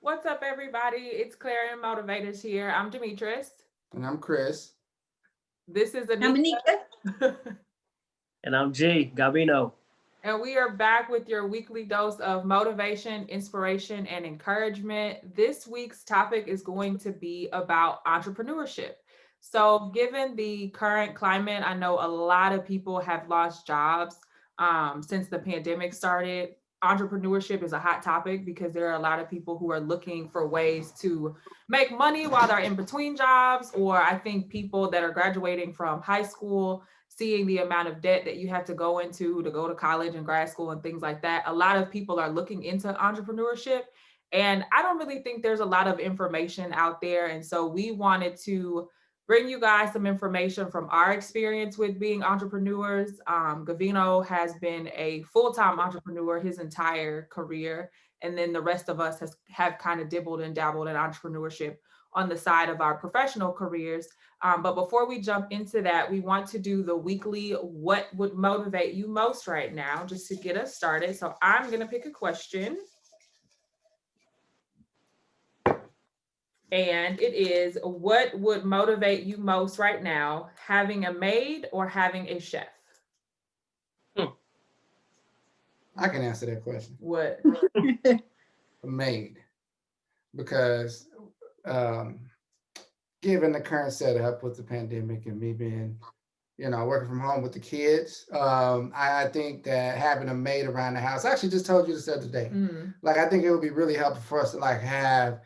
What's up, everybody? It's Clair Em Motivators here. I'm Demetrius. And I'm Chris. This is I'm Anika. Anika. And I'm G, Gabino. And we are back with your weekly dose of motivation, inspiration, and encouragement. This week's topic is going to be about entrepreneurship. So, given the current climate, I know a lot of people have lost jobs since the pandemic started. Entrepreneurship is a hot topic because there are a lot of people who are looking for ways to make money while they're in between jobs, or I think people that are graduating from high school, seeing the amount of debt that you have to go into to go to college and grad school and things like that. A lot of people are looking into entrepreneurship. And I don't really think there's a lot of information out there. And so we wanted to bring you guys some information from our experience with being entrepreneurs. Gavino has been a full-time entrepreneur his entire career. And then the rest of us have kind of dibbled and dabbled in entrepreneurship on the side of our professional careers. But before we jump into that, we want to do the weekly what would motivate you most right now, just to get us started. So I'm going to pick a question. And it is, what would motivate you most right now, having a maid or having a chef? I can answer that question. What? A maid. Because given the current setup with the pandemic and me being, working from home with the kids, I think that having a maid around the house, I actually just told you this the other day. Mm-hmm. Like, I think it would be really helpful for us to have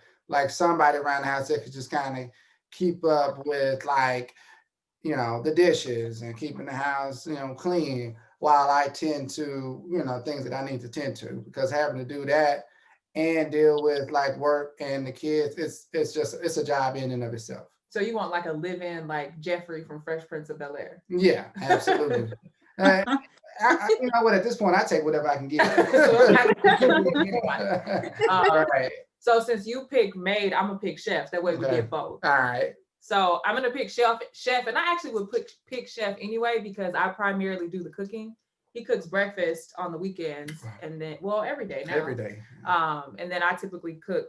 somebody around the house that could just kind of keep up with the dishes and keeping the house, clean while I tend to, things that I need to tend to, because having to do that and deal with work and the kids, it's a job in and of itself. So you want like a live-in like Jeffrey from Fresh Prince of Bel-Air? Yeah, absolutely. You know what? At this point, I take whatever I can get. Right. So since you pick maid, I'm gonna pick chef. That way we get both. All right. So I'm gonna pick chef, and I actually would pick chef anyway because I primarily do the cooking. He cooks breakfast on the weekends, and then every day now. Every day. And then I typically cook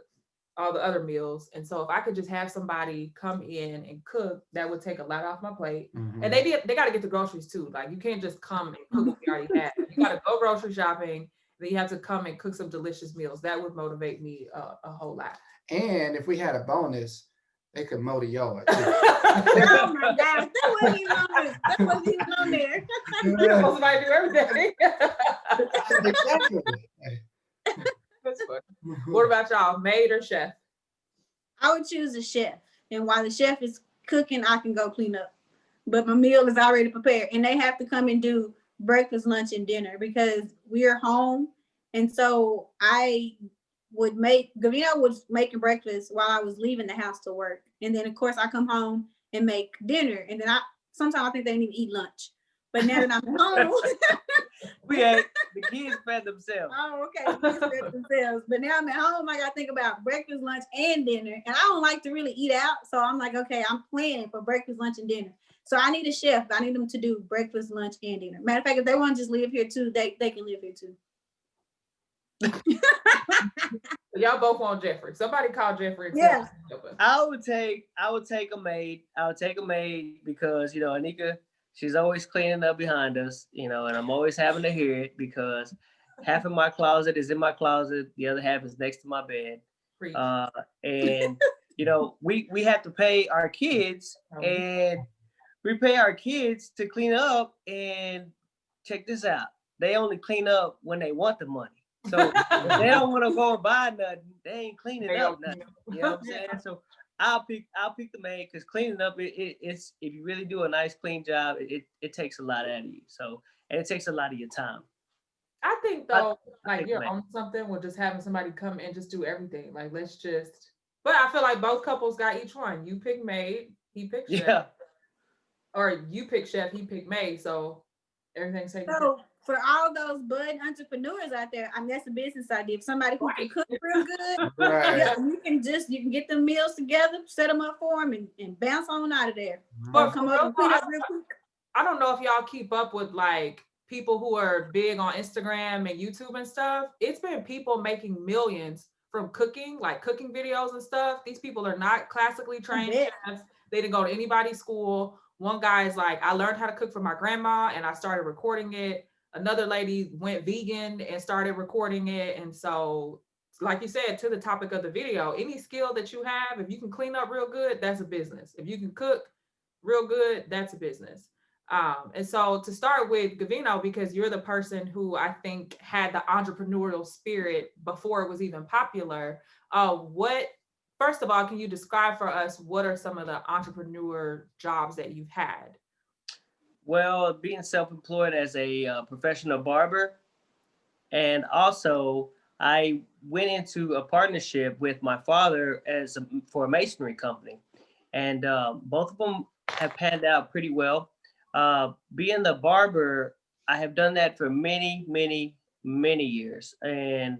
all the other meals. And so if I could just have somebody come in and cook, that would take a lot off my plate. Mm-hmm. And they got to get the groceries too. Like, you can't just come and cook what we already have. You got to go grocery shopping. Then you have to come and cook some delicious meals. That would motivate me a whole lot. And if we had a bonus, they could mow the yard. Oh my gosh, that wasn't even on there. That wasn't even on there. You're supposed to do everything. Exactly. That's funny. What about y'all, maid or chef? I would choose a chef. And while the chef is cooking, I can go clean up. But my meal is already prepared. And they have to come and do breakfast, lunch, and dinner because we're home. And so Gavino was making breakfast while I was leaving the house to work. And then, of course, I come home and make dinner. And then sometimes I think they didn't even eat lunch. But now that I'm home. The kids fed themselves. Oh, okay. The kids fed themselves. But now I'm at home, I got to think about breakfast, lunch, and dinner. And I don't like to really eat out. So I'm like, okay, I'm planning for breakfast, lunch, and dinner. So I need a chef. I need them to do breakfast, lunch, and dinner. Matter of fact, if they want to just live here too, they can live here too. Y'all both want Jeffrey. Somebody call Jeffrey. Yeah. I would take a maid. I would take a maid because, Anika, she's always cleaning up behind us, and I'm always having to hear it because half of my closet is in my closet. The other half is next to my bed. And, we have to pay our kids, and we pay our kids to clean up. And check this out. They only clean up when they want the money. So if they don't want to go and buy nothing, they ain't cleaning up nothing. You know what I'm saying? So I'll pick the maid because cleaning up it's if you really do a nice clean job, it takes a lot out of you. So, and it takes a lot of your time. I think though, you're on something with just having somebody come and just do everything. Like, but I feel like both couples got each one. You pick maid, he picked chef. Yeah. Or you pick chef, he picked maid. So everything's taken. So for all those bud entrepreneurs out there, that's a business idea. If somebody who can cook real good, Right. you can get them meals together, set them up for them, and bounce on out of there. But Come up and clean up real quick. I don't know if y'all keep up with people who are big on Instagram and YouTube and stuff. It's been people making millions from cooking, like cooking videos and stuff. These people are not classically trained bet. chefs. They didn't go to anybody's school. One guy is like, I learned how to cook from my grandma and I started recording it. Another lady went vegan and started recording it. And so, like you said, to the topic of the video, any skill that you have, if you can clean up real good, that's a business. If you can cook real good, that's a business. And so to start with Gavino, because you're the person who I think had the entrepreneurial spirit before it was even popular, what, first of all, can you describe for us what are some of the entrepreneur jobs that you've had? Well, being self-employed as a professional barber, and also I went into a partnership with my father for a masonry company, and both of them have panned out pretty well. Being the barber, I have done that for many, many, many years, and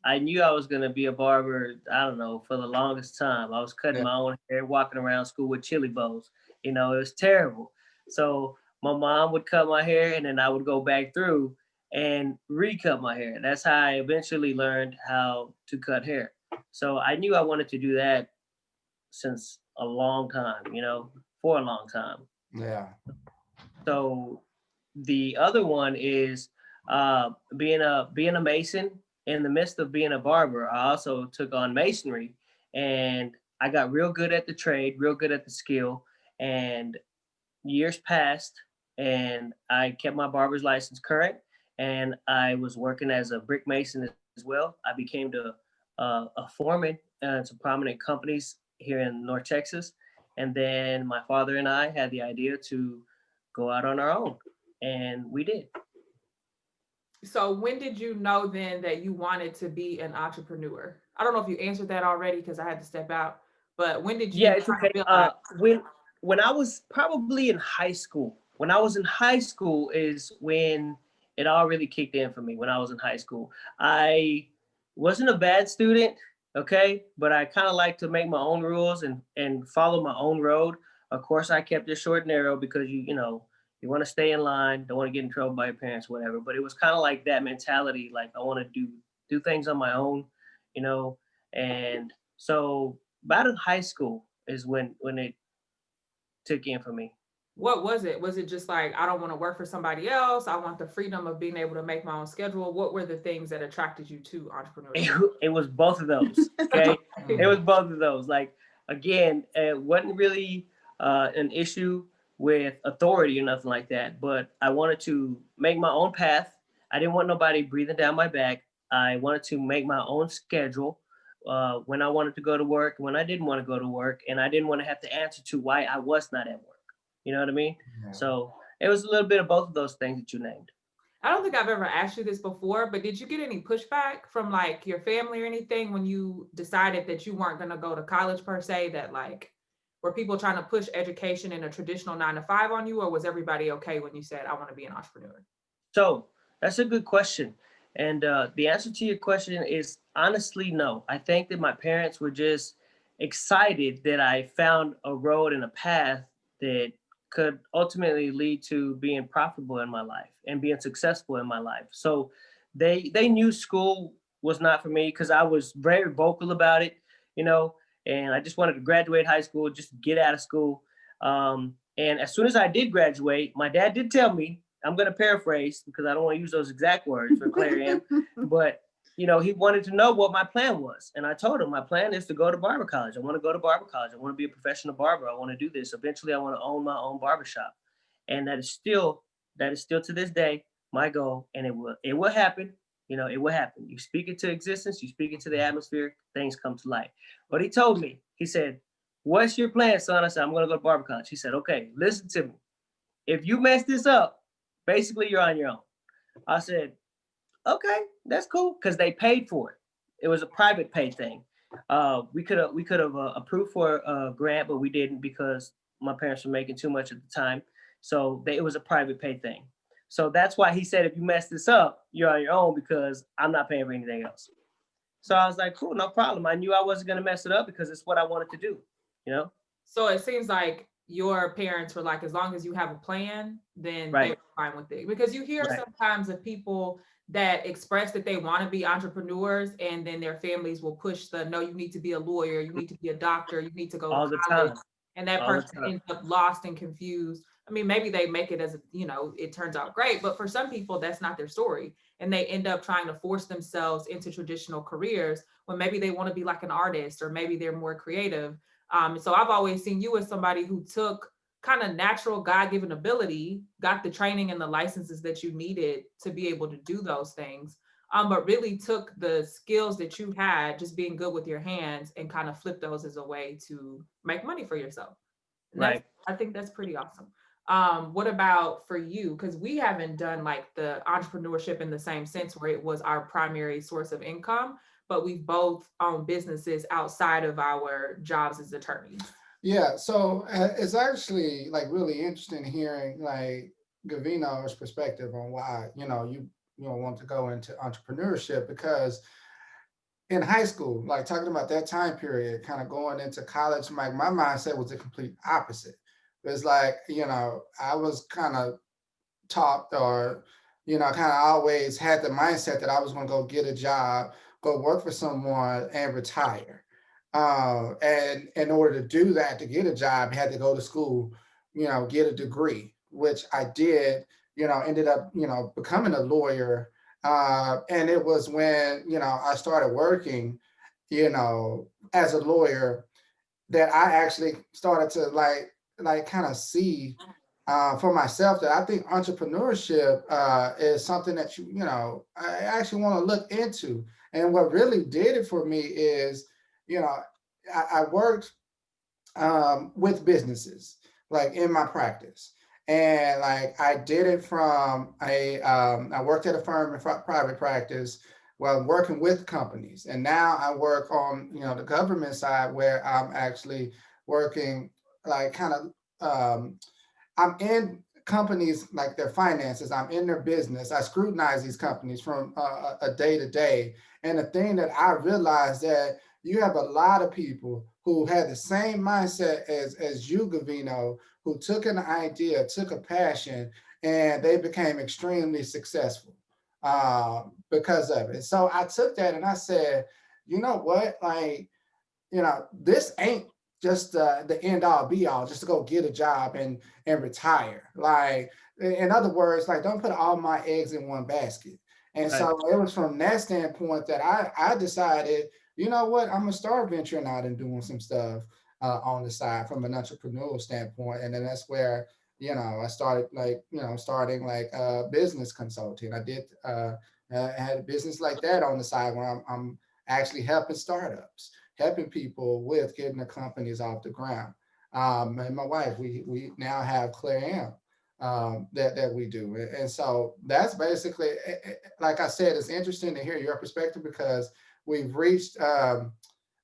I knew I was gonna be a barber. I don't know, for the longest time. I was cutting Yeah. my own hair, walking around school with chili bows. You know, it was terrible. So my mom would cut my hair, and then I would go back through and recut my hair. That's how I eventually learned how to cut hair. So I knew I wanted to do that since a long time. You know, for a long time. Yeah. So the other one is being a mason. In the midst of being a barber, I also took on masonry, and I got real good at the trade, real good at the skill. And years passed, and I kept my barber's license current, and I was working as a brick mason as well. I became a foreman to prominent companies here in North Texas, and then my father and I had the idea to go out on our own, and we did. So when did you know then that you wanted to be an entrepreneur? I don't know if you answered that already because I had to step out, but when did Yeah, you it's kind of okay. realize? When I was probably in high school. When I was in high school is when it all really kicked in for me. When I was in high school, I wasn't a bad student, okay, but I kind of like to make my own rules and follow my own road. Of course, I kept it short and narrow because you know you want to stay in line, don't want to get in trouble by your parents, whatever. But it was kind of like that mentality, like I want to do things on my own, you know. And so about in high school is when it took in for me. What was it? Was it just like, I don't want to work for somebody else? I want the freedom of being able to make my own schedule. What were the things that attracted you to It, entrepreneurship? it was both of those. Okay, it was both of those. Like again, it wasn't really an issue with authority or nothing like that. But I wanted to make my own path. I didn't want nobody breathing down my back. I wanted to make my own schedule. When I wanted to go to work, when I didn't want to go to work, and I didn't want to have to answer to why I was not at work. You know what I mean? Yeah. So it was a little bit of both of those things that you named. I don't think I've ever asked you this before, but did you get any pushback from like your family or anything when you decided that you weren't going to go to college per se? That like, were people trying to push education in a traditional 9 to 5 on you, or was everybody okay when you said, I want to be an entrepreneur? So that's a good question. And the answer to your question is honestly no. I think that my parents were just excited that I found a road and a path that could ultimately lead to being profitable in my life and being successful in my life. So they knew school was not for me because I was very vocal about it, you know, and I just wanted to graduate high school, just get out of school. And as soon as I did graduate, my dad did tell me, I'm going to paraphrase because I don't want to use those exact words for Clair Em, but you know, he wanted to know what my plan was. And I told him my plan is to go to barber college. I want to go to barber college. I want to be a professional barber. I want to do this. Eventually I want to own my own barbershop. And that is still to this day my goal. And it will happen. You know, it will happen. You speak it to existence, you speak it to the atmosphere, things come to light. But he told me, he said, what's your plan, son? I said, I'm going to go to barber college. He said, okay, listen to me. If you mess this up, basically you're on your own. I said, okay, that's cool, because they paid for it. It was a private pay thing. We could have approved for a grant, but we didn't because my parents were making too much at the time. So it was a private pay thing. So that's why he said, if you mess this up, you're on your own because I'm not paying for anything else. So I was like, cool, no problem. I knew I wasn't gonna mess it up because it's what I wanted to do, you know? So it seems like your parents were like, as long as you have a plan, then they're Right, fine with it. Because you hear right, sometimes of people that express that they want to be entrepreneurs, and then their families will push the no, you need to be a lawyer, you need to be a doctor, you need to go to All the college, time. and that All the person time. ends up lost and confused. I mean, maybe they make it as it turns out great, but for some people that's not their story, and they end up trying to force themselves into traditional careers when maybe they want to be like an artist, or maybe they're more creative. So I've always seen you as somebody who took kind of natural God-given ability, got the training and the licenses that you needed to be able to do those things, but really took the skills that you had, just being good with your hands, and kind of flipped those as a way to make money for yourself. And Right. I think that's pretty awesome. What about for you? Because we haven't done like the entrepreneurship in the same sense where it was our primary source of income, but we've both owned businesses outside of our jobs as attorneys. Yeah, so it's actually like really interesting hearing like Gavino's perspective on why you know want to go into entrepreneurship, because in high school, like talking about that time period, kind of going into college, like my mindset was the complete opposite. It's like, I was kind of taught, or kind of always had the mindset that I was going to go get a job, go work for someone, and retire. And in order to do that, to get a job, I had to go to school, get a degree, which I did. Ended up becoming a lawyer. And it was when I started working, as a lawyer, that I actually started to like kind of see for myself that I think entrepreneurship is something that I actually want to look into. And what really did it for me is, you know, I worked with businesses like in my practice. And like I did it from I worked at a firm in private practice while I'm working with companies. And now I work on, the government side, where I'm actually working like kind of, I'm in companies like their finances. I'm in their business. I scrutinize these companies from a day to day. And the thing that I realized that you have a lot of people who had the same mindset as you, Gavino, who took an idea, took a passion, and they became extremely successful because of it. So I took that and I said, you know what, like this ain't just the end all be all, just to go get a job and retire. Like, in other words, like don't put all my eggs in one basket. And Right. so it was from that standpoint that I decided, you know what, I'm gonna start venturing out and doing some stuff on the side from an entrepreneurial standpoint. And then that's where I started like starting like business consulting. I did I had a business like that on the side where I'm actually helping startups, helping people with getting their companies off the ground. And my wife, we now have Clair Em that we do, and so that's basically, like I said, it's interesting to hear your perspective because we've reached,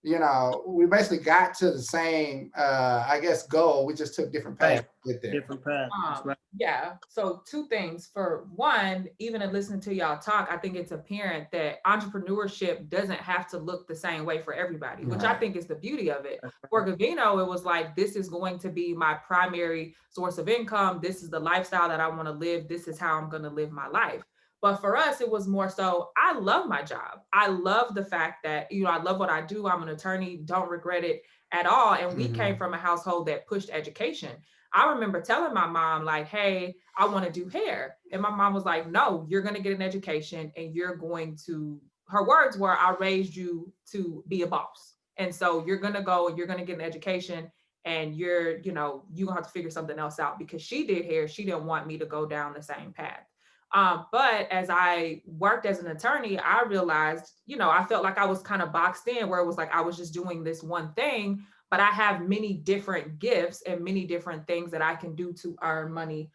we basically got to the same, I guess, goal. We just took different Right. paths to get there. Different path. That's right. Yeah. So two things. For one, even in listening to y'all talk, I think it's apparent that entrepreneurship doesn't have to look the same way for everybody, which I Right. think is the beauty of it. That's For right. Gavino, it was like, this is going to be my primary source of income. This is the lifestyle that I want to live. This is how I'm going to live my life. But for us, it was more so, I love my job. I love the fact that, I love what I do. I'm an attorney, don't regret it at all. And we came Hmm. from a household that pushed education. I remember telling my mom, like, hey, I want to do hair. And my mom was like, no, you're going to get an education and you're going to, her words were, I raised you to be a boss. And so you're going to go and you're going to get an education and you're going to have to figure something else out, because she did hair. She didn't want me to go down the same path. But as I worked as an attorney, I realized, I felt like I was kind of boxed in, where it was like I was just doing this one thing, but I have many different gifts and many different things that I can do to earn money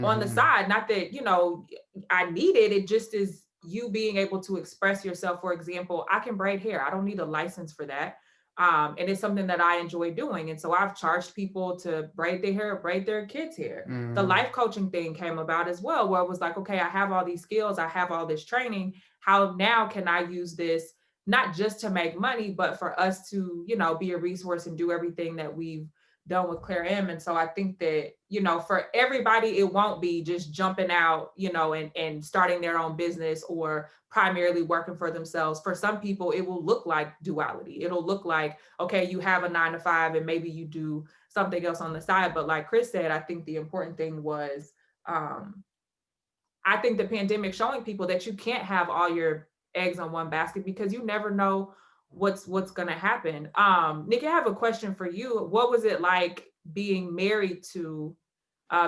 on the Hmm. side. Not that, I need it. It just is you being able to express yourself. For example, I can braid hair. I don't need a license for that. And it's something that I enjoy doing. And so I've charged people to braid their hair, braid their kids' hair. The Hmm. life coaching thing came about as well, where it was like, okay, I have all these skills, I have all this training. How now can I use this not just to make money, but for us to, be a resource and do everything that we've done with Clair Em. And so I think that, you know, for everybody, it won't be just jumping out, you know, and starting their own business or primarily working for themselves. For some people, it will look like duality. It'll look like, okay, you have a 9 to 5 and maybe you do something else on the side. But like Chris said, I think the important thing was, I think the pandemic showing people that you can't have all your eggs on one basket because you never know what's going to happen. Nikki, I have a question for you. What was it like being married to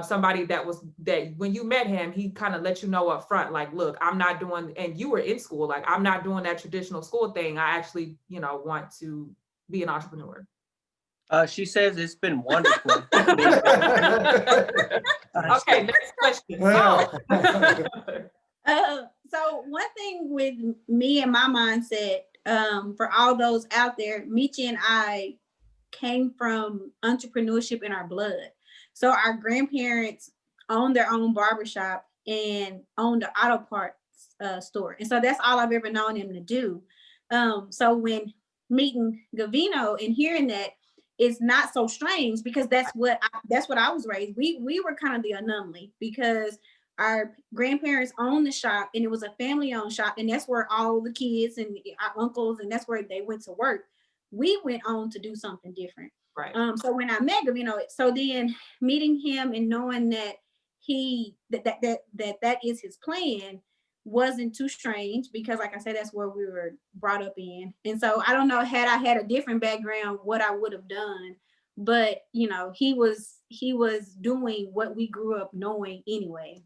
somebody that when you met him, he kind of let you know up front, like, look, I'm not doing, and you were in school, like, I'm not doing that traditional school thing. I actually, you know, want to be an entrepreneur. She says it's been wonderful. Okay, next question. So one thing with me and my mindset, for all those out there, Michi and I came from entrepreneurship in our blood. So our grandparents owned their own barbershop and owned the auto parts store. And so that's all I've ever known them to do. So when meeting Gavino and hearing that, it's not so strange because that's what I was raised. We were kind of the anomaly because our grandparents owned the shop and it was a family owned shop. And that's where all the kids and our uncles, and that's where they went to work. We went on to do something different. Right. So when I met him, you know, so then meeting him and knowing that that is his plan wasn't too strange because, like I said, that's where we were brought up in. And so I don't know, had I had a different background, what I would have done. But, you know, he was doing what we grew up knowing anyway.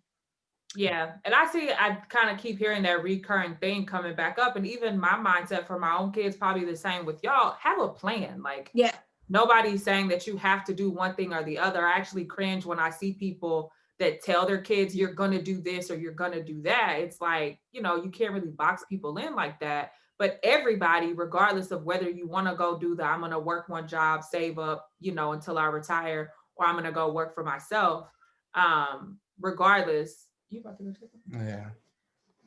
Yeah. And I kind of keep hearing that recurring thing coming back up. And even my mindset for my own kids, probably the same with y'all. Have a plan. Like, yeah, nobody's saying that you have to do one thing or the other. I actually cringe when I see people that tell their kids, you're going to do this or you're going to do that. It's like, you know, you can't really box people in like that. But everybody, regardless of whether you want to go do the, I'm going to work one job, save up, you know, until I retire, or I'm going to go work for myself. Regardless, you about to go check it? Yeah.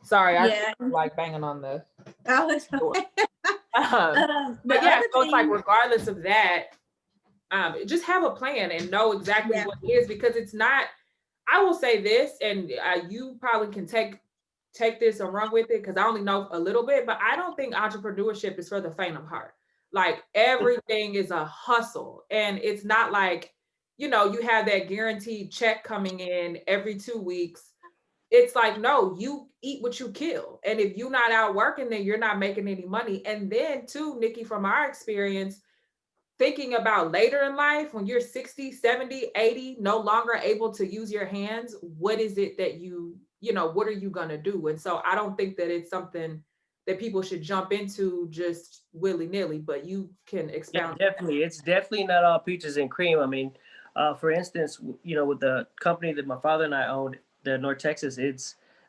Sorry, yeah. I like banging on the door. The But yeah, other so it's like thing- regardless of that, just have a plan and know exactly Yeah. what it is, because it's not, I will say this, and you probably can take this and run with it because I only know a little bit, but I don't think entrepreneurship is for the faint of heart. Like, everything is a hustle, and it's not like, you know, you have that guaranteed check coming in every 2 weeks. It's like, no, you eat what you kill. And if you're not out working, then you're not making any money. And then too, Nikki, from our experience, thinking about later in life, when you're 60, 70, 80, no longer able to use your hands, what is it that you know, what are you going to do? And so I don't think that it's something that people should jump into just willy-nilly, but you can expound. Yeah, definitely. It's definitely not all peaches and cream. I mean, for instance, you know, with the company that my father and I owned, the North Texas,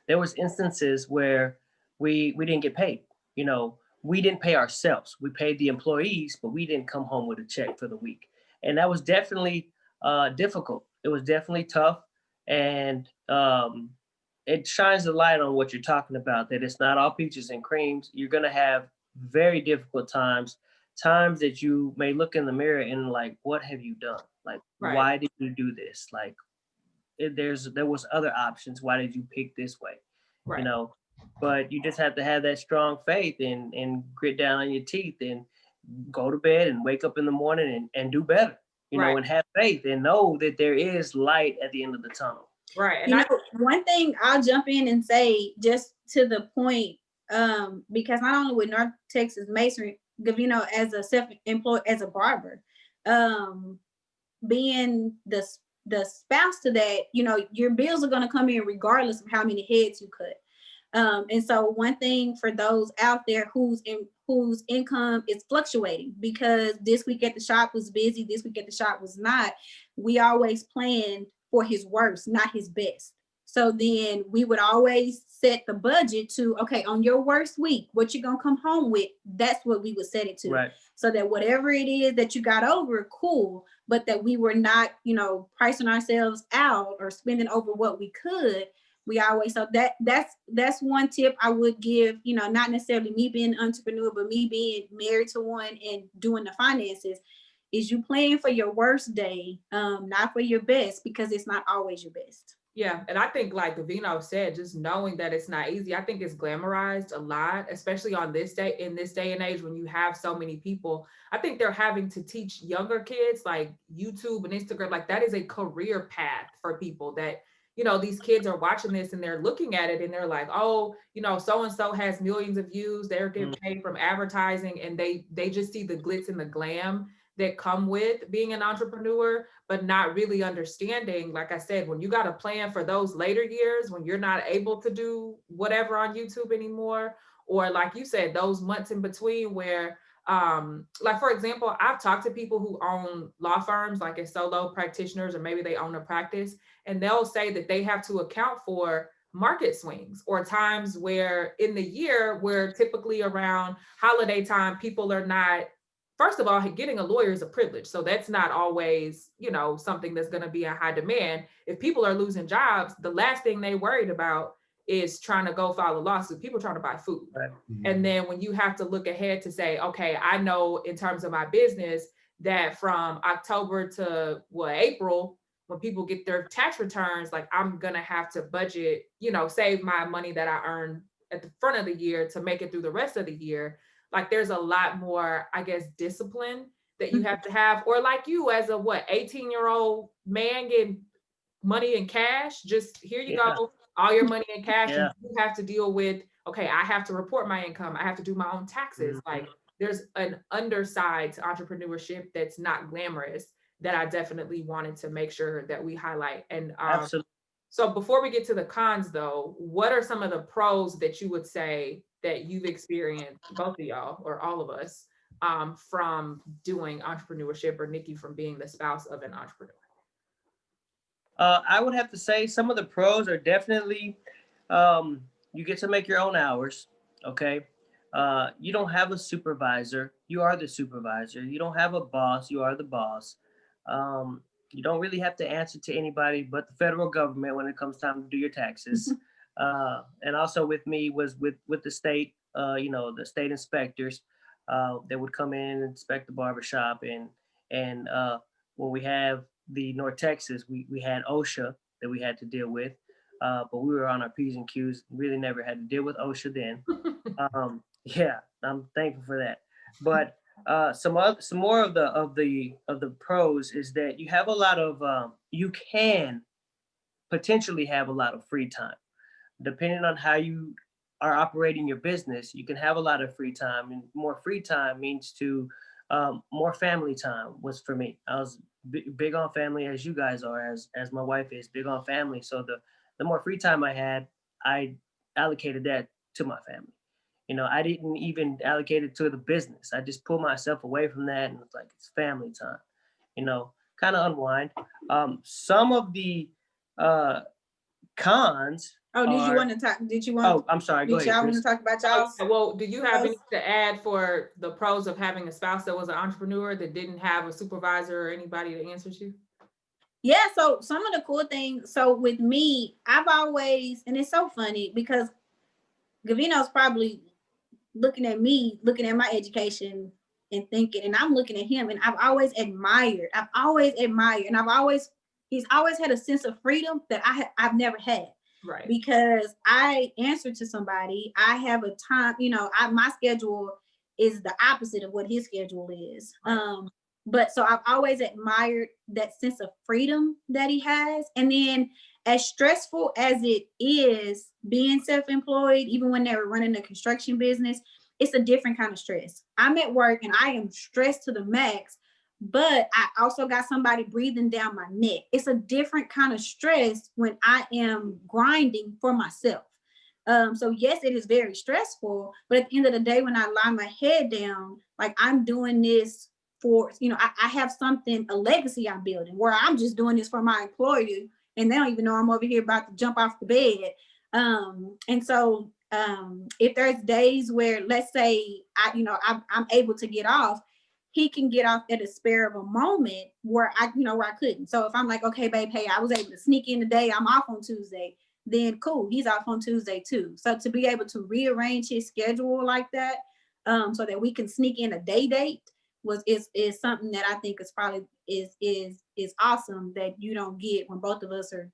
there was instances where we didn't get paid. You know, we didn't pay ourselves. We paid the employees, but we didn't come home with a check for the week. And that was definitely difficult. It was definitely tough. And it shines the light on what you're talking about, that it's not all peaches and creams. You're going to have very difficult times that you may look in the mirror and like, what have you done? Like, Right. Why did you do this? Like, there was other options. Why did you pick this way? Right. You know, but you just have to have that strong faith and grit down on your teeth and go to bed and wake up in the morning and do better, you know, and have faith and know that there is light at the end of the tunnel. Right. And you know, one thing I'll jump in and say, just to the point, because not only with North Texas Masonry, Gavino as a self-employed, as a barber, being the spouse to that, you know, your bills are going to come in regardless of how many heads you cut. And so one thing for those out there whose income is fluctuating, because this week at the shop was busy, this week at the shop was not, we always plan for his worst, not his best. So then we would always set the budget to, okay, on your worst week, what you're going to come home with, that's what we would set it to. Right. So that whatever it is that you got over, cool, but that we were not, you know, pricing ourselves out or spending over what we could. We always, so that's one tip I would give, you know, not necessarily me being an entrepreneur, but me being married to one and doing the finances. is you plan for your worst day, not for your best, because it's not always your best. Yeah, and I think like Gavino said, just knowing that it's not easy, I think it's glamorized a lot, especially on this day, in this day and age when you have so many people. I think they're having to teach younger kids like YouTube and Instagram, like that is a career path for people that, these kids are watching this and they're looking at it and they're like, oh, so and so has millions of views, they're getting paid from advertising, and they just see the glitz and the glam that come with being an entrepreneur, but not really understanding, like I said, when you got a plan for those later years, when you're not able to do whatever on YouTube anymore, or like you said, those months in between where, like for example, I've talked to people who own law firms, like as solo practitioners, or maybe they own a practice, and they'll say that they have to account for market swings or times where in the year where typically around holiday time, people are not. First of all, getting a lawyer is a privilege. So that's not always, something that's going to be in high demand. If people are losing jobs, the last thing they worried about is trying to go file a lawsuit. People are trying to buy food. Right. And then when you have to look ahead to say, okay, I know in terms of my business that from October to April, when people get their tax returns, like I'm going to have to budget, save my money that I earned at the front of the year to make it through the rest of the year. Like there's a lot more, I guess, discipline that you have to have, or like you as a 18-year-old man getting money in cash, just here you go, all your money in cash. And you have to deal with, okay, I have to report my income. I have to do my own taxes. Like there's an underside to entrepreneurship that's not glamorous that I definitely wanted to make sure that we highlight. And Absolutely. so before we get to the cons though, what are some of the pros that you would say that you've experienced, both of y'all or all of us, from doing entrepreneurship, or Nikki from being the spouse of an entrepreneur? I would have to say some of the pros are definitely you get to make your own hours. Okay. You don't have a supervisor. You are the supervisor. You don't have a boss. You are the boss. You don't really have to answer to anybody but the federal government when it comes time to do your taxes. And also with me was with the state, the state inspectors that would come in and inspect the barbershop. And when we have the North Texas, we had OSHA that we had to deal with, but we were on our P's and Q's. Really never had to deal with OSHA then. Yeah, I'm thankful for that. But some more of the pros is that you have a lot of you can potentially have a lot of free time, depending on how you are operating your business. You can have a lot of free time, and more free time means to more family time. Was for me. I was big on family, as you guys are, as my wife is big on family. So the more free time I had, I allocated that to my family. I didn't even allocate it to the business. I just pulled myself away from that, and it's like, it's family time, kind of unwind. Some of the cons. Oh, did you want to talk? Did you want? Oh, I'm sorry. Go did ahead. y'all want to talk about y'all? Well, do you have anything to add for the pros of having a spouse that was an entrepreneur that didn't have a supervisor or anybody to answer to? Yeah, so some of the cool things. So with me, I've always, and it's so funny because Gavino's probably looking at me, looking at my education and thinking, and I'm looking at him, and I've always admired, and he's always had a sense of freedom that I've never had. Right. Because I answer to somebody, I have a time, my schedule is the opposite of what his schedule is. But so I've always admired that sense of freedom that he has. And then as stressful as it is being self-employed, even when they were running a construction business, it's a different kind of stress. I'm at work and I am stressed to the max, but I also got somebody breathing down my neck. It's a different kind of stress when I am grinding for myself. So yes, it is very stressful, but at the end of the day, when I lie my head down, like I'm doing this for, I have something, a legacy I'm building, where I'm just doing this for my employer and they don't even know I'm over here about to jump off the bed. And so if there's days where, let's say, I'm able to get off, he can get off at a spare of a moment where I couldn't. So if I'm like, okay, babe, hey, I was able to sneak in today, I'm off on Tuesday, then cool, he's off on Tuesday too. So to be able to rearrange his schedule like that, so that we can sneak in a day date is something that I think is probably is awesome that you don't get when both of us are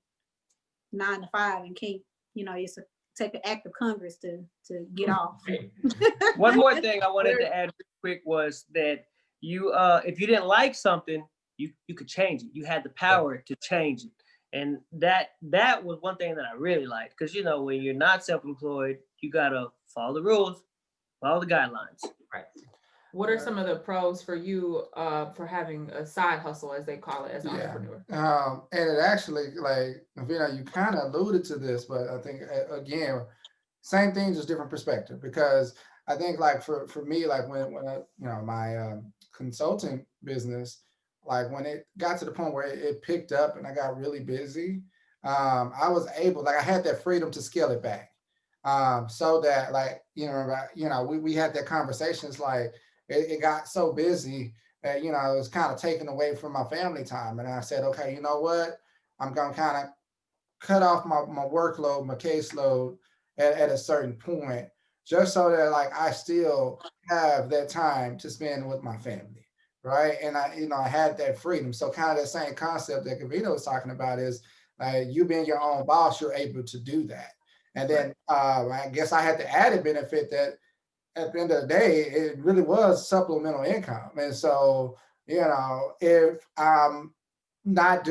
9 to 5 and can't, it's a take an act of Congress to get off. One more thing I wanted to add real quick was that you, if you didn't like something, you could change it. You had the power to change it, and that was one thing that I really liked, because when you're not self-employed, you gotta follow the rules, follow the guidelines. Right. What are some of the pros for you for having a side hustle, as they call it, as an entrepreneur? And it actually, like, you kind of alluded to this, but I think again, same thing, just different perspective. Because I think, like, for me, like when I, my consulting business, like when it got to the point where it picked up and I got really busy, I was able, like, I had that freedom to scale it back, so that, like, we had that conversation. It's like it got so busy that it was kind of taken away from my family time, and I said, okay, you know what, I'm gonna kind of cut off my workload, my caseload at a certain point, just so that, like, I still have that time to spend with my family, right? And I had that freedom. So kind of the same concept that Kavita was talking about is, you being your own boss, you're able to do that. And then I guess I had the added benefit that at the end of the day, it really was supplemental income. And so, if I'm not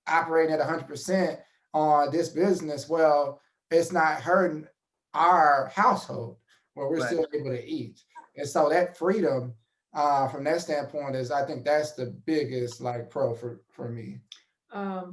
operating at 100% on this business, well, it's not hurting our household where we're still able to eat. And so that freedom, from that standpoint, I think that's the biggest, like, pro for me.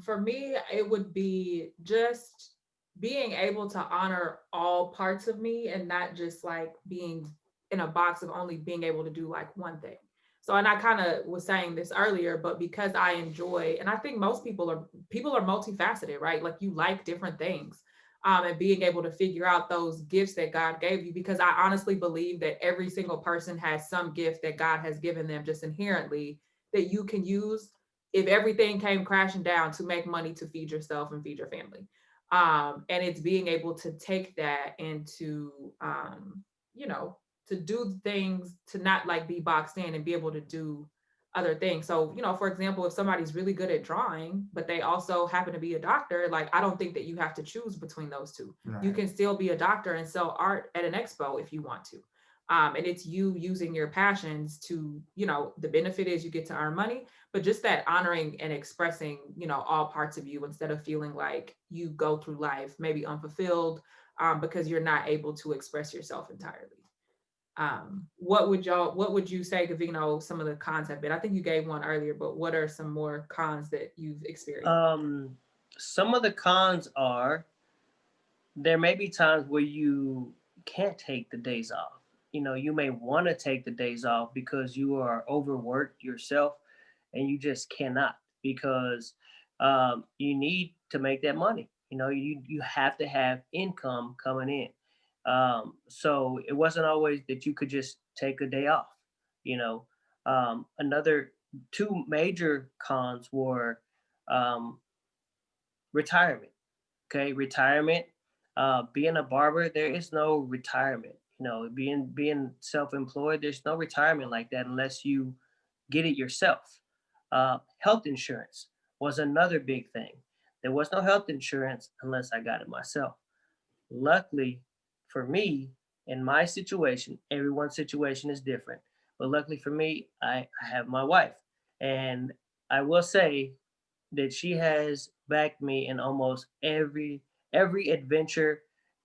For me, it would be just being able to honor all parts of me and not just like being in a box of only being able to do like one thing. So, and I kind of was saying this earlier, but because I enjoy, and I think most people are multifaceted, right? Like, you like different things. And being able to figure out those gifts that God gave you, because I honestly believe that every single person has some gift that God has given them just inherently that you can use if everything came crashing down to make money to feed yourself and feed your family. And it's being able to take that and to, to do things, to not like be boxed in and be able to do other things. So, for example, if somebody's really good at drawing, but they also happen to be a doctor, like, I don't think that you have to choose between those two. Right. You can still be a doctor and sell art at an expo if you want to. And it's you using your passions to, the benefit is you get to earn money, but just that honoring and expressing, all parts of you instead of feeling like you go through life maybe unfulfilled because you're not able to express yourself entirely. What would you say, Gavino, some of the cons have been? I think you gave one earlier, but what are some more cons that you've experienced? Some of the cons are, there may be times where you can't take the days off. You may want to take the days off because you are overworked yourself, and you just cannot, because you need to make that money. You have to have income coming in. So it wasn't always that you could just take a day off. Another two major cons were retirement. Okay, retirement. Being a barber, there is no retirement. Being self-employed, there's no retirement like that unless you get it yourself. Health insurance was another big thing. There was no health insurance unless I got it myself. Luckily for me, in my situation, everyone's situation is different. But luckily for me, I have my wife. And I will say that she has backed me in almost every adventure,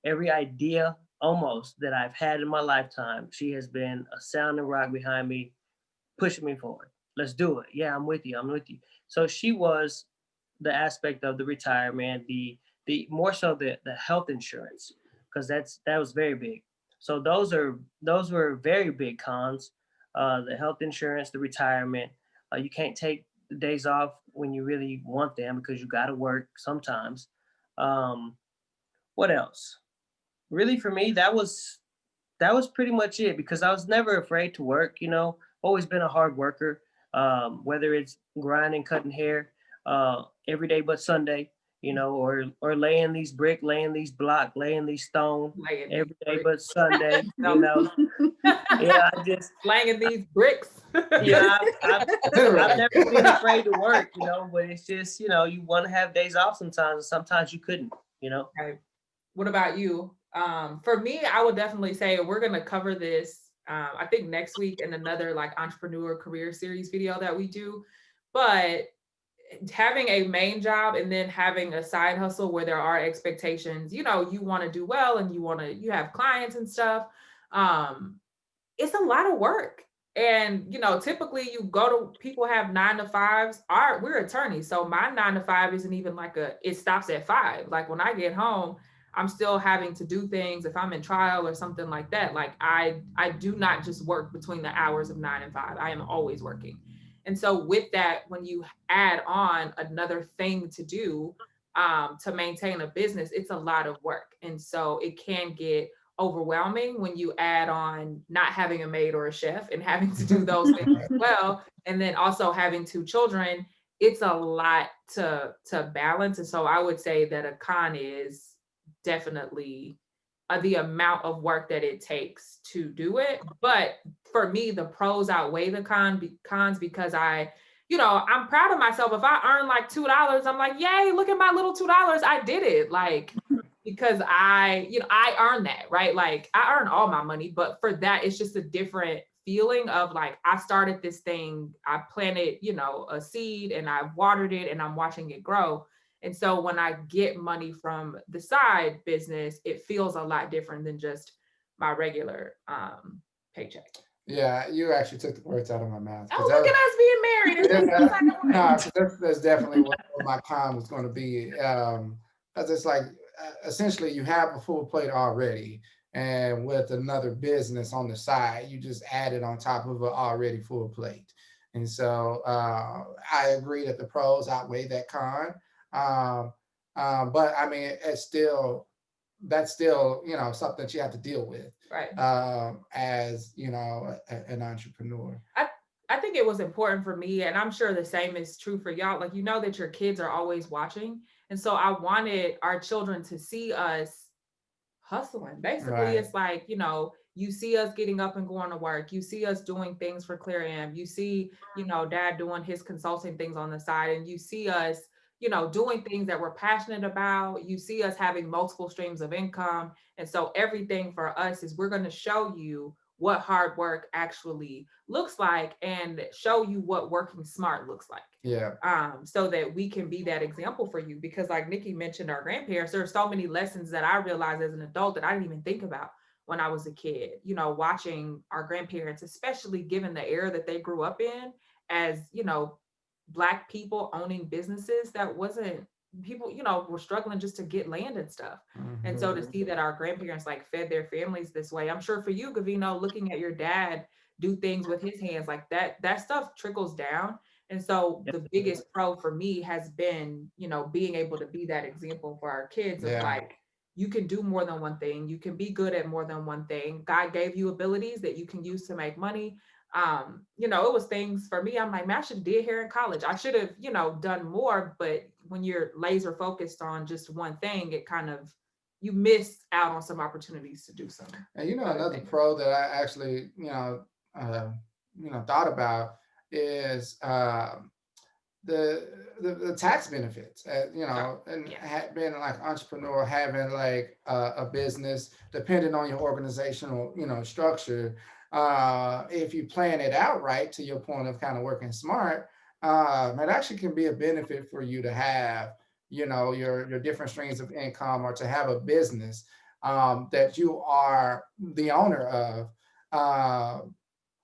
every idea almost that I've had in my lifetime. She has been a sounding rock behind me, pushing me forward. Let's do it. Yeah, I'm with you. I'm with you. So she was the aspect of the retirement, the more so the health insurance, because that was very big. So those were very big cons. The health insurance, the retirement. You can't take the days off when you really want them because you got to work sometimes. Um, what else? Really, for me, that was pretty much it, because I was never afraid to work. Always been a hard worker. Whether it's grinding, cutting hair, every day but Sunday, or laying these brick, laying these block, laying these stone every day but Sunday. Yeah, I just laying these bricks. Yeah, I've Literally. never been afraid to work, but it's just, you want to have days off sometimes, and sometimes you couldn't. Right. What about you? For me, I would definitely say we're gonna cover this. I think next week in another like entrepreneur career series video that we do. But having a main job and then having a side hustle where there are expectations, you want to do well and you have clients and stuff. Um, it's a lot of work. And typically you go to people have 9 to 5s. We're attorneys, so my 9 to 5 isn't even like it stops at 5. Like when I get home, I'm still having to do things if I'm in trial or something like that. Like I do not just work between the hours of 9 and 5. I am always working. And so with that, when you add on another thing to do to maintain a business, it's a lot of work. And so it can get overwhelming when you add on not having a maid or a chef and having to do those things as well, and then also having 2 children. It's a lot to balance. And so I would say that a con is definitely the amount of work that it takes to do it. But for me, the pros outweigh the cons because I'm proud of myself. If I earn like $2, I'm like, yay, look at my little $2. I did it. Like, because I earned that, right? Like I earn all my money, but for that, it's just a different feeling of like, I started this thing, I planted, a seed and I've watered it and I'm watching it grow. And so when I get money from the side business, it feels a lot different than just my regular paycheck. Yeah, you actually took the words out of my mouth. Oh, look at us being married. It's Yeah, just no, like 'cause that's definitely what my con was going to be. Because it's like essentially you have a full plate already, and with another business on the side, you just add it on top of an already full plate. And so I agree that the pros outweigh that con. Um, but I mean, that's still something that you have to deal with right. as an entrepreneur. I think it was important for me, and I'm sure the same is true for y'all. Like, that your kids are always watching. And so I wanted our children to see us hustling. Basically, Right. it's like, you see us getting up and going to work. You see us doing things for Clair Em. You see, dad doing his consulting things on the side, and you see us, doing things that we're passionate about. You see us having multiple streams of income. And so everything for us is we're going to show you what hard work actually looks like and show you what working smart looks like. Yeah. So that we can be that example for you. Because like Nikki mentioned, our grandparents, there are so many lessons that I realized as an adult that I didn't even think about when I was a kid, watching our grandparents, especially given the era that they grew up in as, Black people owning businesses that wasn't people, were struggling just to get land and stuff. And so to Mhm. see that our grandparents like fed their families this way, I'm sure for you, Gavino, looking at your dad do things with his hands like that stuff trickles down. And so the biggest pro for me has been, being able to be that example for our kids of Yeah. like, you can do more than one thing. You can be good at more than one thing. God gave you abilities that you can use to make money. It was things for me. I'm like, man, I should have did hair in college. I should have, done more. But when you're laser focused on just one thing, it kind of you miss out on some opportunities to do something. And another pro that I actually thought about is the tax benefits. And being like entrepreneur, having like a business, depending on your organizational structure. If you plan it out right, to your point of kind of working smart, it actually can be a benefit for you to have your different streams of income, or to have a business that you are the owner of.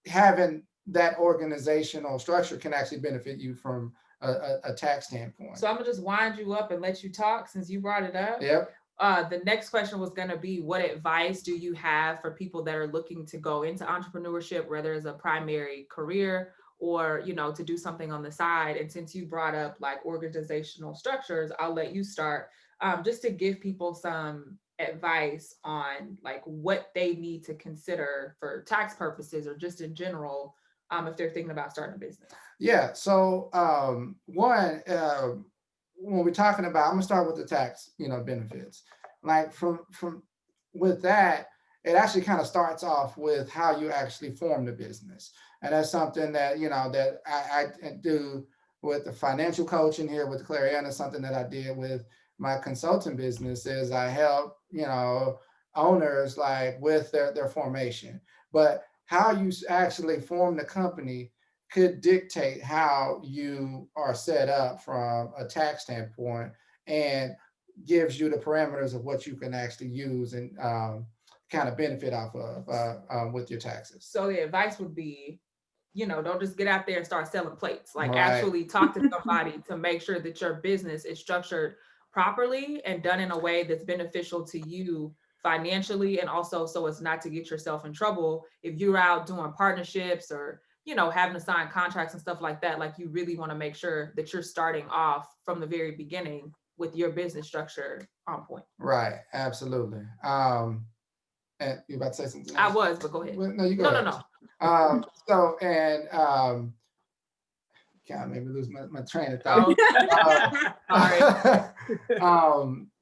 Having that organizational structure can actually benefit you from a tax standpoint. So I'm gonna just wind you up and let you talk since you brought it up. Yep. The next question was going to be, what advice do you have for people that are looking to go into entrepreneurship, whether it's a primary career or, to do something on the side? And since you brought up like organizational structures, I'll let you start, just to give people some advice on like what they need to consider for tax purposes or just in general, if they're thinking about starting a business. Yeah. So one, when we're talking about, I'm gonna start with the tax, benefits. Like from with that, it actually kind of starts off with how you actually form the business. And that's something that, that I do with the financial coaching here with Clair Em. It's something that I did with my consulting business is I help, owners like with their formation. But how you actually form the company could dictate how you are set up from a tax standpoint and gives you the parameters of what you can actually use and kind of benefit off of with your taxes. So the advice would be, don't just get out there and start selling plates. Like Right. actually talk to somebody to make sure that your business is structured properly and done in a way that's beneficial to you financially, and also so as not to get yourself in trouble if you're out doing partnerships or having to sign contracts and stuff like that. Like you really want to make sure that you're starting off from the very beginning with your business structure on point. Right. Absolutely. And you about to say something I else? was, but go ahead. Well, no, you go No, ahead. no. So, and God, made me lose my train of thought.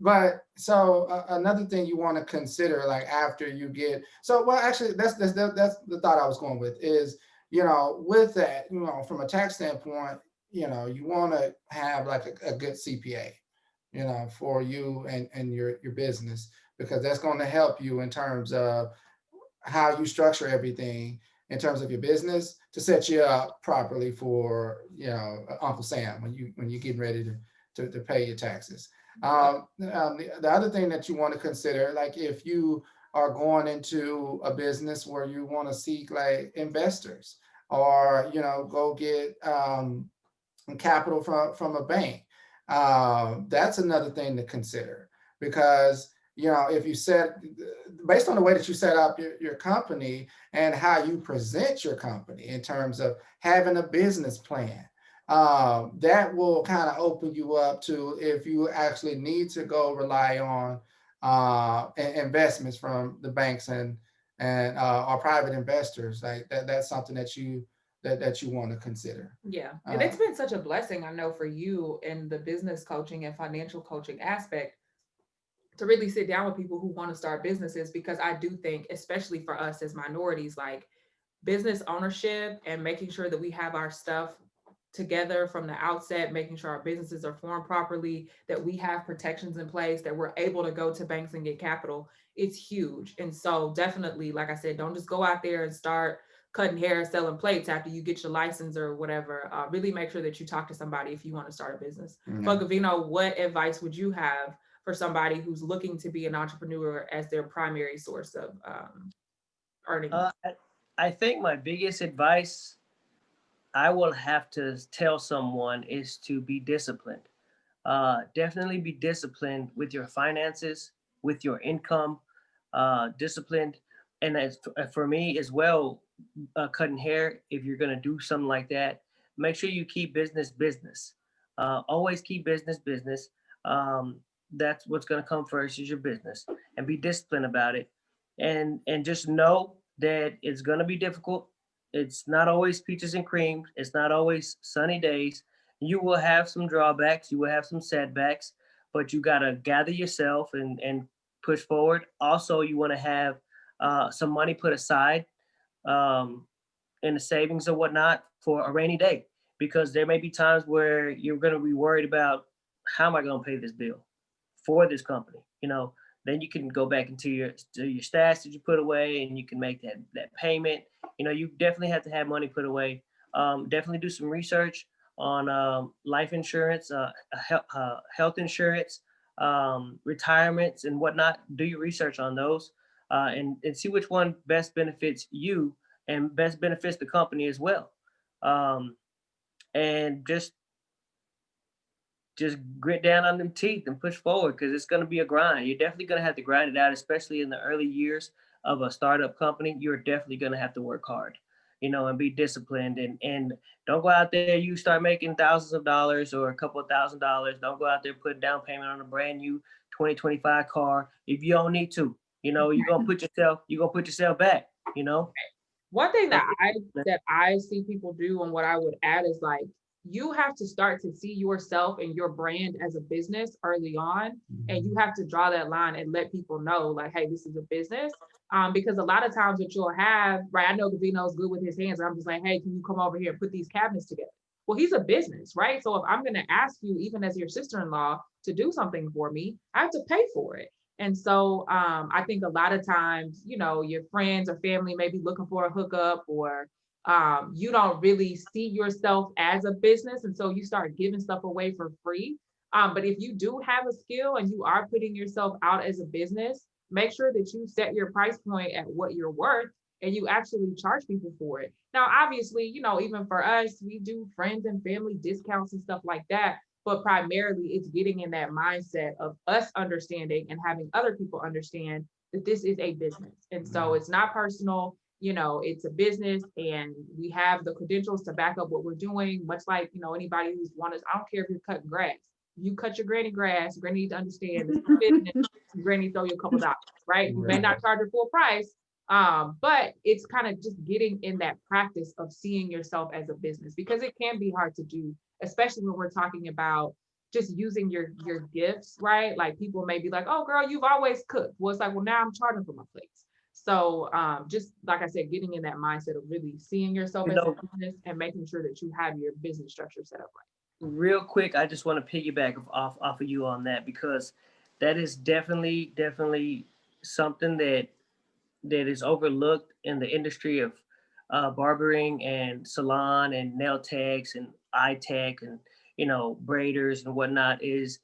But so another thing you want to consider, like after you get, so well, actually, that's the thought I was going with is, with that, from a tax standpoint, you want to have like a good CPA, for you and your business, because that's going to help you in terms of how you structure everything in terms of your business to set you up properly for Uncle Sam when you're getting ready to pay your taxes. The other thing that you want to consider, like if you are going into a business where you want to seek like investors or go get capital from a bank, that's another thing to consider, because if you set based on the way that you set up your company and how you present your company in terms of having a business plan, that will kind of open you up to if you actually need to go rely on investments from the banks and our private investors. Like that's something that you want to consider. Yeah. And it's been such a blessing, I know, for you in the business coaching and financial coaching aspect to really sit down with people who want to start businesses, because I do think, especially for us as minorities, like business ownership and making sure that we have our stuff together from the outset, making sure our businesses are formed properly, that we have protections in place, that we're able to go to banks and get capital, it's huge. And so definitely, like I said, don't just go out there and start cutting hair, selling plates after you get your license or whatever. Really make sure that you talk to somebody if you want to start a business. But Gavino, what advice would you have for somebody who's looking to be an entrepreneur as their primary source of earning? I think my biggest advice I will have to tell someone is to be disciplined. Definitely be disciplined with your finances, with your income, disciplined. And as for me as well, cutting hair, if you're going to do something like that, make sure you keep business. Always keep business. That's what's going to come first is your business, and be disciplined about it. And just know that it's going to be difficult. It's not always peaches and cream. It's not always sunny days. You will have some drawbacks. You will have some setbacks, but you got to gather yourself and push forward. Also, you want to have some money put aside in the savings or whatnot for a rainy day, because there may be times where you're going to be worried about, how am I going to pay this bill for this company? Then you can go back into your stats that you put away, and you can make that payment. You definitely have to have money put away. Definitely do some research on life insurance, health insurance, retirements and whatnot. Do your research on those, and see which one best benefits you and best benefits the company as well. And just grit down on them teeth and push forward, because it's going to be a grind. You're definitely going to have to grind it out, especially in the early years of a startup company. You're definitely going to have to work hard, and be disciplined, and don't go out there. You start making thousands of dollars or a couple of $1,000s. Don't go out there putting down payment on a brand new 2025 car if you don't need to. You're going to put yourself back. One thing that I see people do, and what I would add is like, you have to start to see yourself and your brand as a business early on. And you have to draw that line and let people know, like, hey, this is a business. Because a lot of times what you'll have, right? I know Davino's good with his hands. And I'm just like, hey, can you come over here and put these cabinets together? Well, he's a business, right? So if I'm going to ask you, even as your sister-in-law, to do something for me, I have to pay for it. And so I think a lot of times, you know, your friends or family may be looking for a hookup, or you don't really see yourself as a business. And so you start giving stuff away for free. But if you do have a skill and you are putting yourself out as a business, make sure that you set your price point at what you're worth and you actually charge people for it. Now, obviously, you know, even for us, we do friends and family discounts and stuff like that. But primarily, it's getting in that mindset of us understanding and having other people understand that this is a business. And so it's not personal, you know, it's a business, and we have the credentials to back up what we're doing, much like, you know, anybody who's wanted, I don't care if you're cutting grass. You cut your granny grass, granny needs to understand this is business, granny throw you a couple dollars, right? You may not charge her full price, but it's kind of just getting in that practice of seeing yourself as a business, because it can be hard to do, especially when we're talking about just using your gifts, right? Like people may be like, oh girl, you've always cooked. Well, it's like, well, now I'm charging for my plates. So just like I said, getting in that mindset of really seeing yourself You as a know, business and making sure that you have your business structure set up real quick, I just want to piggyback off of you on that, because that is definitely something that is overlooked in the industry of barbering and salon and nail techs and eye tech and, you know, braiders and whatnot. Is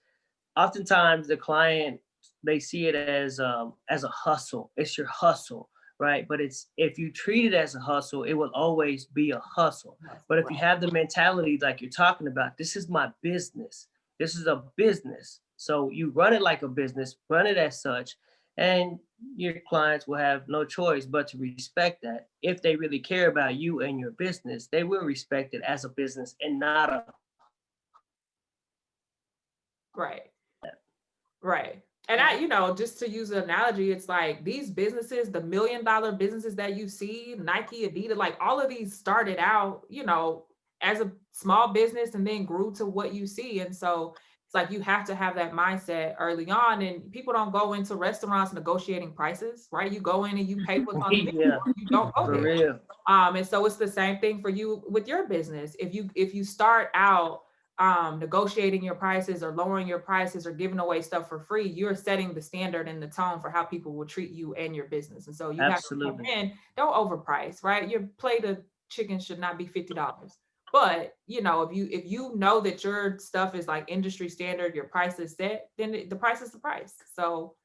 oftentimes the client, they see it as a hustle. It's your hustle, right? But it's, if you treat it as a hustle, it will always be a hustle. right. But if you have the mentality like you're talking about, this is my business, this is a business, so you run it like a business, run it as such, and your clients will have no choice but to respect that. If they really care about you and your business, they will respect it as a business and not a. Right. Right. And I, you know, just to use an analogy, it's like these businesses, the $1 million businesses that you see, Nike, Adidas, like all of these started out, you know, as a small business and then grew to what you see. And so it's like you have to have that mindset early on. And people don't go into restaurants negotiating prices, right? You go in and you pay what's on the menu, Yeah, or you don't go for there. real. And so it's the same thing for you with your business. If you start out negotiating your prices or lowering your prices or giving away stuff for free, you're setting the standard and the tone for how people will treat you and your business. And so you have to come Absolutely. in, don't overprice, right? Your plate of chicken should not be $50. But you know, if you know that your stuff is like industry standard, your price is set, then the price is the price. So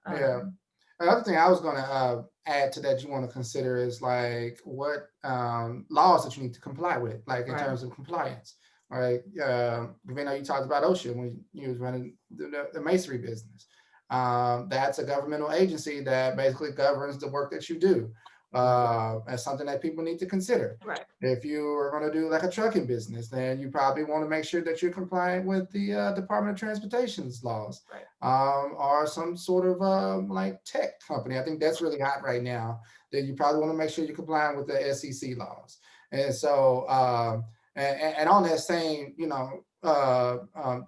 Yeah. um, Another thing I was going to add to that you want to consider is like what laws that you need to comply with, like in right, terms of compliance. All right. You know, you talked about OSHA when you was running the masonry business. That's a governmental agency that basically governs the work that you do. That's something that people need to consider. right, If you are going to do like a trucking business, then you probably want to make sure that you're compliant with the Department of Transportation's laws, right, or some sort of like tech company. I think that's really hot right now. That you probably want to make sure you're complying with the SEC laws. And so, and on that same, you know,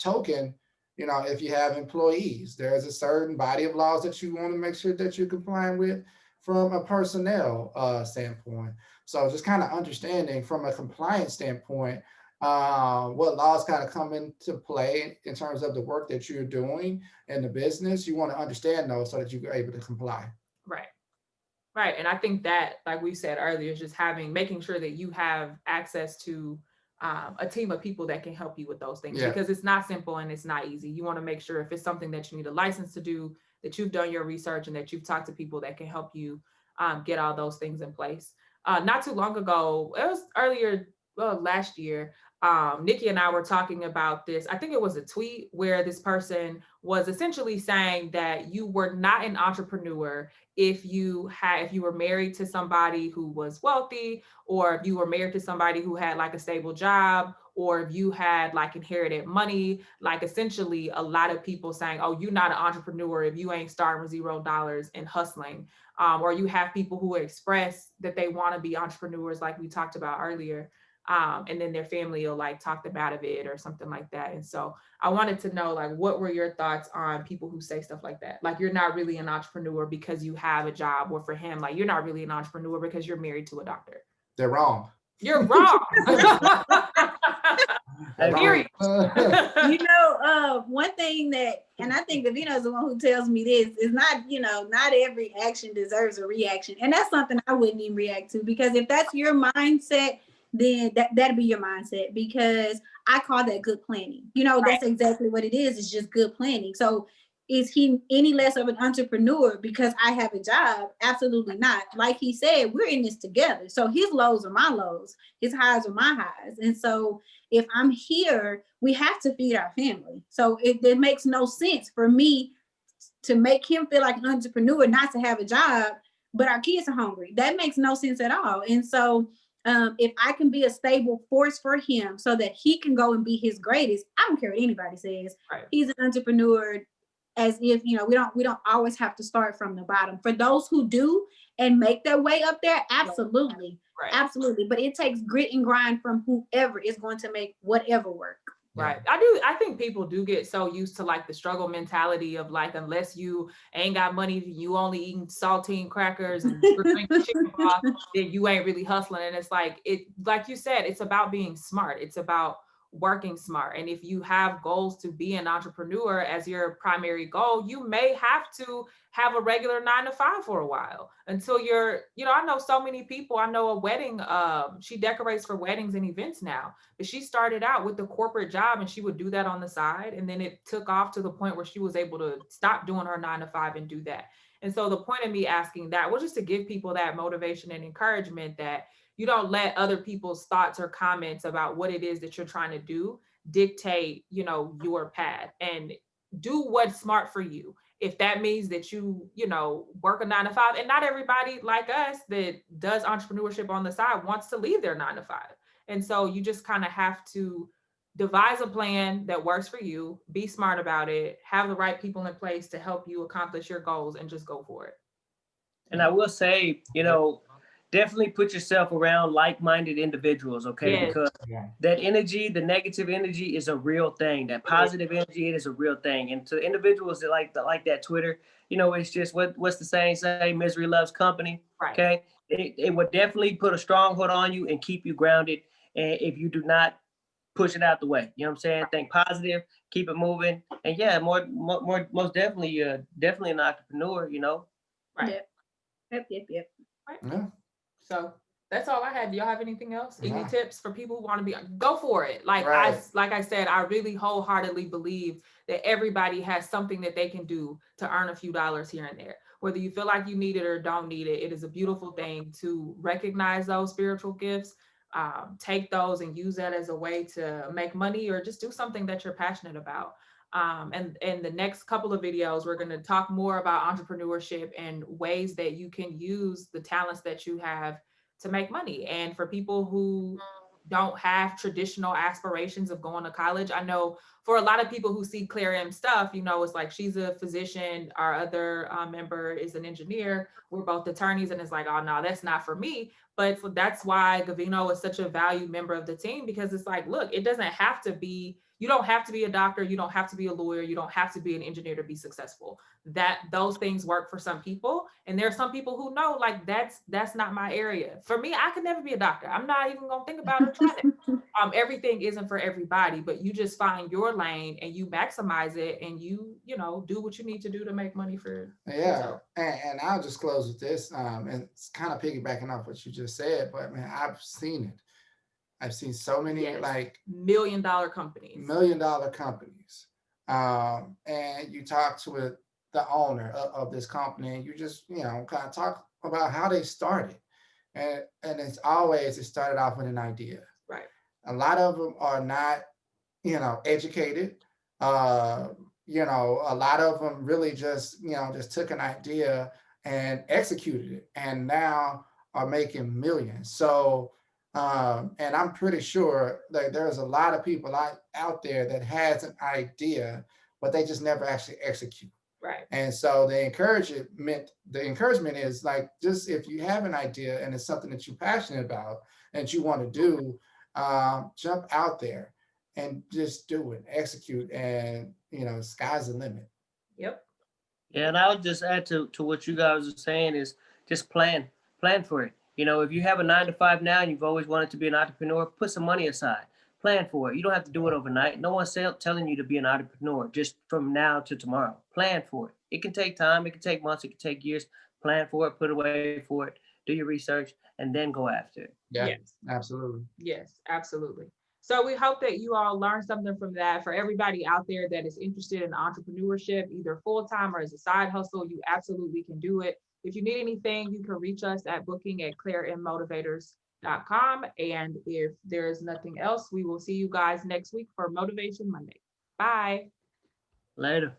token, you know, if you have employees, there's a certain body of laws that you want to make sure that you're complying with from a personnel standpoint. So just kind of understanding from a compliance standpoint, what laws kind of come into play in terms of the work that you're doing in the business. You want to understand those so that you're able to comply. right. Right. And I think that, like we said earlier, is just making sure that you have access to a team of people that can help you with those things, Yeah. because it's not simple and it's not easy. You want to make sure if it's something that you need a license to do, that you've done your research and that you've talked to people that can help you get all those things in place. Not too long ago, it was earlier, well, last year, Nikki and I were talking about this. I think it was a tweet where this person was essentially saying that you were not an entrepreneur if you were married to somebody who was wealthy, or if you were married to somebody who had like a stable job, or if you had like inherited money. Like essentially a lot of people saying, oh, you're not an entrepreneur if you ain't starting with $0 and hustling. Or you have people who express that they want to be entrepreneurs, like we talked about earlier. And then their family will like talk them out of it or something like that. And so I wanted to know, like, what were your thoughts on people who say stuff like that? Like, you're not really an entrepreneur because you have a job, or for him, like, you're not really an entrepreneur because you're married to a doctor. They're wrong. You're wrong. They're Period. wrong. One thing that, and I think Davina's the one who tells me this, is not, not every action deserves a reaction. And that's something I wouldn't even react to, because if that's your mindset, then that'd be your mindset, because I call that good planning. That's exactly what it is. It's just good planning. So is he any less of an entrepreneur because I have a job? Absolutely not. Like he said, we're in this together. So his lows are my lows, his highs are my highs. And so if I'm here, we have to feed our family. So it makes no sense for me to make him feel like an entrepreneur, not to have a job, but our kids are hungry. That makes no sense at all. And so if I can be a stable force for him so that he can go and be his greatest, I don't care what anybody says. Right. He's an entrepreneur. As if, we don't always have to start from the bottom. For those who do and make their way up there, absolutely. Right. Absolutely. But it takes grit and grind from whoever is going to make whatever work. Right. I think people do get so used to like the struggle mentality of like, unless you ain't got money, you only eating saltine crackers and drinking chicken broth, then you ain't really hustling. And it's like, like you said, it's about being smart. It's about working smart. And if you have goals to be an entrepreneur as your primary goal, you may have to have a regular 9-to-5 for a while until you're, I know so many people. I know a wedding, she decorates for weddings and events now, but she started out with the corporate job and she would do that on the side. And then it took off to the point where she was able to stop doing her 9-to-5 and do that. And so the point of me asking that was just to give people that motivation and encouragement that you don't let other people's thoughts or comments about what it is that you're trying to do dictate, your path, and do what's smart for you. If that means that you work a 9-to-5, and not everybody like us that does entrepreneurship on the side wants to leave their 9-to-5. And so you just kind of have to devise a plan that works for you, be smart about it, have the right people in place to help you accomplish your goals, and just go for it. And I will say, definitely put yourself around like-minded individuals, okay? Yes. Because that energy, the negative energy is a real thing. That positive energy, it is a real thing. And to individuals that like that Twitter, it's just what's the saying say, misery loves company, okay? It would definitely put a stronghold on you and keep you grounded. And if you do not push it out the way, you know what I'm saying? Think positive, keep it moving. And most definitely, definitely an entrepreneur, Right. Yep. Right. Yeah. So that's all I had. Do y'all have anything else? Any tips for people who want to be? Go for it. Like I said, I really wholeheartedly believe that everybody has something that they can do to earn a few dollars here and there. Whether you feel like you need it or don't need it, it is a beautiful thing to recognize those spiritual gifts, take those and use that as a way to make money or just do something that you're passionate about. And in the next couple of videos, we're going to talk more about entrepreneurship and ways that you can use the talents that you have to make money. And for people who don't have traditional aspirations of going to college, I know for a lot of people who see Clair Em stuff, it's like she's a physician, our other member is an engineer, we're both attorneys, and it's like, oh no, that's not for me. But that's why Gavino is such a valued member of the team, because it's like, look, it doesn't have to be, you don't have to be a doctor, you don't have to be a lawyer, you don't have to be an engineer to be successful. Those things work for some people. And there are some people who know, like, that's not my area. For me, I could never be a doctor. I'm not even gonna think about it or try it. Everything isn't for everybody, but you just find your lane and you maximize it and you do what you need to do to make money for yourself. And I'll just close with this. And it's kind of piggybacking off what you just said, but man, I've seen it. I've seen so many like $1 million companies. And you talk to the owner of this company, and you just kind of talk about how they started, and it started off with an idea. Right. A lot of them are not educated. A lot of them really just took an idea and executed it, and now are making millions. So and I'm pretty sure that there's a lot of people out there that has an idea, but they just never actually execute. Right. And so the encouragement is like, just if you have an idea and it's something that you're passionate about and you want to do, Jump out there and just do it, execute, and sky's the limit. Yep. Yeah, and I would just add to what you guys are saying is just plan for it. If you have a 9 to 5 now and you've always wanted to be an entrepreneur, put some money aside, plan for it. You don't have to do it overnight. No one's telling you to be an entrepreneur just from now to tomorrow. Plan for it. It can take time. It can take months. It can take years. Plan for it, put away for it, do your research, and then go after it. Yeah, Yes. absolutely. Yes, absolutely. So we hope that you all learned something from that. For everybody out there that is interested in entrepreneurship, either full-time or as a side hustle, you absolutely can do it. If you need anything, you can reach us at booking@clairemmotivators.com. And if there's nothing else, we will see you guys next week for Motivation Monday. Bye. Later.